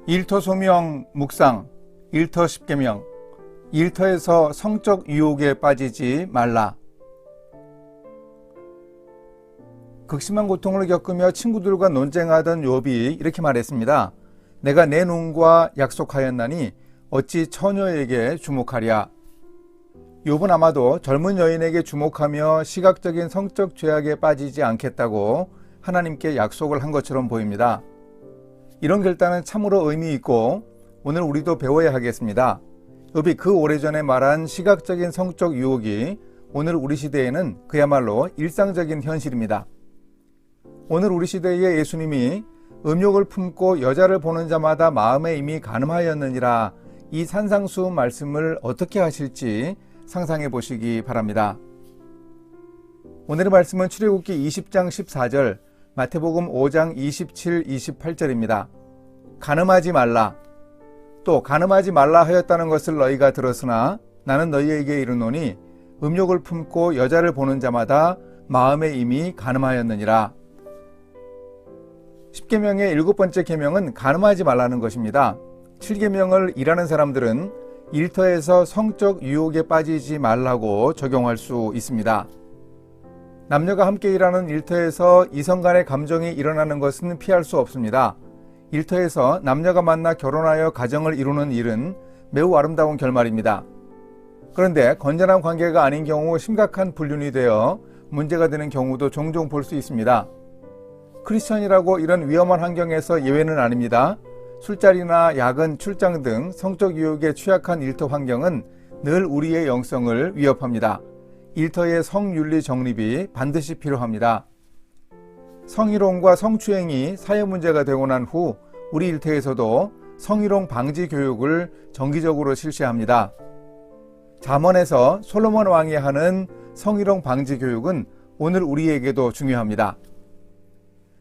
일터 소명 묵상, 일터 십계명, 일터에서 성적 유혹에 빠지지 말라. 극심한 고통을 겪으며 친구들과 논쟁하던 욥이 이렇게 말했습니다. 내가 내 눈과 약속하였나니 어찌 처녀에게 주목하랴. 욥은 아마도 젊은 여인에게 주목하며 시각적인 성적 죄악에 빠지지 않겠다고 하나님께 약속을 한 것처럼 보입니다. 이런 결단은 참으로 의미 있고 오늘 우리도 배워야 하겠습니다. 욥이 그 오래전에 말한 시각적인 성적 유혹이 오늘 우리 시대에는 그야말로 일상적인 현실입니다. 오늘 우리 시대에 예수님이 음욕을 품고 여자를 보는 자마다 마음에 이미 간음하였느니라, 이 산상수훈 말씀을 어떻게 하실지 상상해 보시기 바랍니다. 오늘의 말씀은 출애굽기 20장 14절, 마태복음 5장 27, 28절입니다. 간음하지 말라. 또 간음하지 말라 하였다는 것을 너희가 들었으나 나는 너희에게 이르노니 음욕을 품고 여자를 보는 자마다 마음에 이미 간음하였느니라. 10계명의 7번째 계명은 간음하지 말라는 것입니다. 7계명을 일하는 사람들은 일터에서 성적 유혹에 빠지지 말라고 적용할 수 있습니다. 남녀가 함께 일하는 일터에서 이성 간의 감정이 일어나는 것은 피할 수 없습니다. 일터에서 남녀가 만나 결혼하여 가정을 이루는 일은 매우 아름다운 결말입니다. 그런데 건전한 관계가 아닌 경우 심각한 불륜이 되어 문제가 되는 경우도 종종 볼 수 있습니다. 크리스천이라고 이런 위험한 환경에서 예외는 아닙니다. 술자리나 야근, 출장 등 성적 유혹에 취약한 일터 환경은 늘 우리의 영성을 위협합니다. 일터의 성윤리 정립이 반드시 필요합니다. 성희롱과 성추행이 사회 문제가 되고 난 후 우리 일터에서도 성희롱 방지 교육을 정기적으로 실시합니다. 잠언에서 솔로몬 왕이 하는 성희롱 방지 교육은 오늘 우리에게도 중요합니다.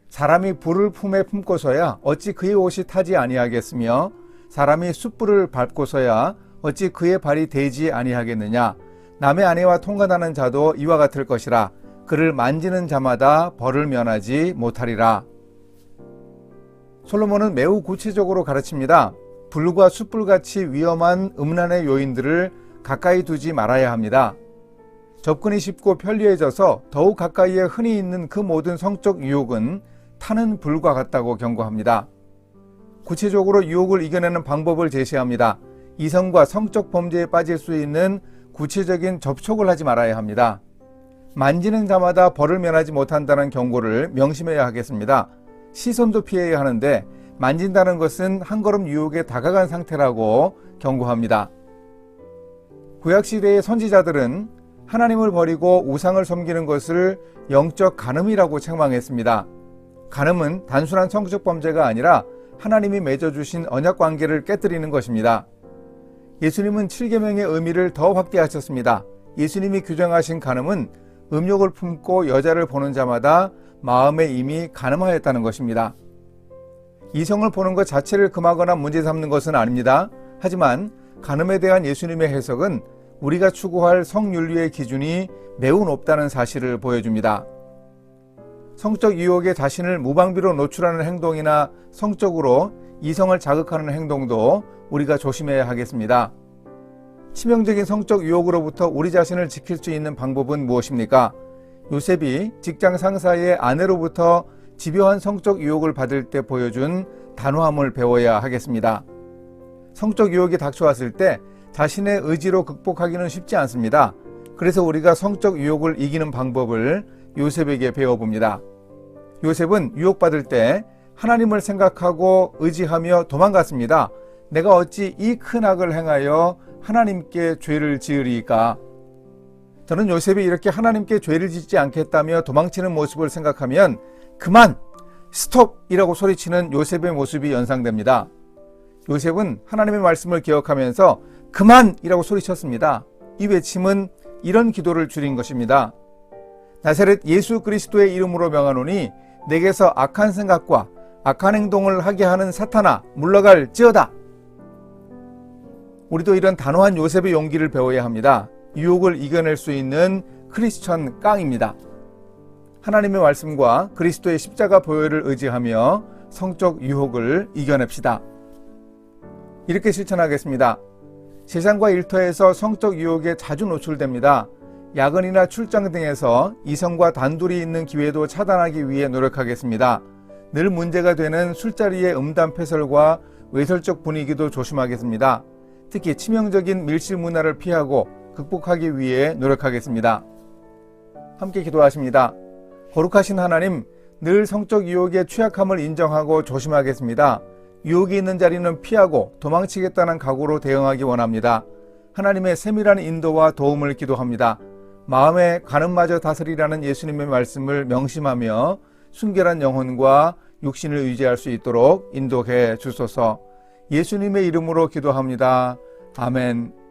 사람이 불을 품에 품고서야 어찌 그의 옷이 타지 아니하겠으며 사람이 숯불을 밟고서야 어찌 그의 발이 되지 아니하겠느냐. 남의 아내와 통관하는 자도 이와 같을 것이라. 그를 만지는 자마다 벌을 면하지 못하리라. 솔로몬은 매우 구체적으로 가르칩니다. 불과 숯불같이 위험한 음란의 요인들을 가까이 두지 말아야 합니다. 접근이 쉽고 편리해져서 더욱 가까이에 흔히 있는 그 모든 성적 유혹은 타는 불과 같다고 경고합니다. 구체적으로 유혹을 이겨내는 방법을 제시합니다. 이성과 성적 범죄에 빠질 수 있는 구체적인 접촉을 하지 말아야 합니다. 만지는 자마다 벌을 면하지 못한다는 경고를 명심해야 하겠습니다. 시선도 피해야 하는데 만진다는 것은 한 걸음 유혹에 다가간 상태라고 경고합니다. 구약시대의 선지자들은 하나님을 버리고 우상을 섬기는 것을 영적 간음이라고 책망했습니다. 간음은 단순한 성적 범죄가 아니라 하나님이 맺어주신 언약관계를 깨뜨리는 것입니다. 예수님은 7계명의 의미를 더 확대하셨습니다. 예수님이 규정하신 간음은 음욕을 품고 여자를 보는 자마다 마음에 이미 간음하였다는 것입니다. 이성을 보는 것 자체를 금하거나 문제 삼는 것은 아닙니다. 하지만 간음에 대한 예수님의 해석은 우리가 추구할 성윤리의 기준이 매우 높다는 사실을 보여줍니다. 성적 유혹에 자신을 무방비로 노출하는 행동이나 성적으로 이성을 자극하는 행동도 우리가 조심해야 하겠습니다. 치명적인 성적 유혹으로부터 우리 자신을 지킬 수 있는 방법은 무엇입니까? 요셉이 직장 상사의 아내로부터 집요한 성적 유혹을 받을 때 보여준 단호함을 배워야 하겠습니다. 성적 유혹이 닥쳐왔을 때 자신의 의지로 극복하기는 쉽지 않습니다. 그래서 우리가 성적 유혹을 이기는 방법을 요셉에게 배워봅니다. 요셉은 유혹받을 때 하나님을 생각하고 의지하며 도망갔습니다. 내가 어찌 이 큰 악을 행하여 하나님께 죄를 지으리까? 저는 요셉이 이렇게 하나님께 죄를 짓지 않겠다며 도망치는 모습을 생각하면 그만! 스톱! 이라고 소리치는 요셉의 모습이 연상됩니다. 요셉은 하나님의 말씀을 기억하면서 그만! 이라고 소리쳤습니다. 이 외침은 이런 기도를 줄인 것입니다. 나사렛 예수 그리스도의 이름으로 명하노니 내게서 악한 생각과 악한 행동을 하게 하는 사탄아 물러갈지어다. 우리도 이런 단호한 요셉의 용기를 배워야 합니다. 유혹을 이겨낼 수 있는 크리스천 깡입니다. 하나님의 말씀과 그리스도의 십자가 보혈을 의지하며 성적 유혹을 이겨냅시다. 이렇게 실천하겠습니다. 세상과 일터에서 성적 유혹에 자주 노출됩니다. 야근이나 출장 등에서 이성과 단둘이 있는 기회도 차단하기 위해 노력하겠습니다. 늘 문제가 되는 술자리의 음담패설과 외설적 분위기도 조심하겠습니다. 특히 치명적인 밀실 문화를 피하고 극복하기 위해 노력하겠습니다. 함께 기도하십니다. 거룩하신 하나님, 늘 성적 유혹의 취약함을 인정하고 조심하겠습니다. 유혹이 있는 자리는 피하고 도망치겠다는 각오로 대응하기 원합니다. 하나님의 세밀한 인도와 도움을 기도합니다. 마음의 간음마저 다스리라는 예수님의 말씀을 명심하며 순결한 영혼과 육신을 유지할 수 있도록 인도해 주소서. 예수님의 이름으로 기도합니다. 아멘.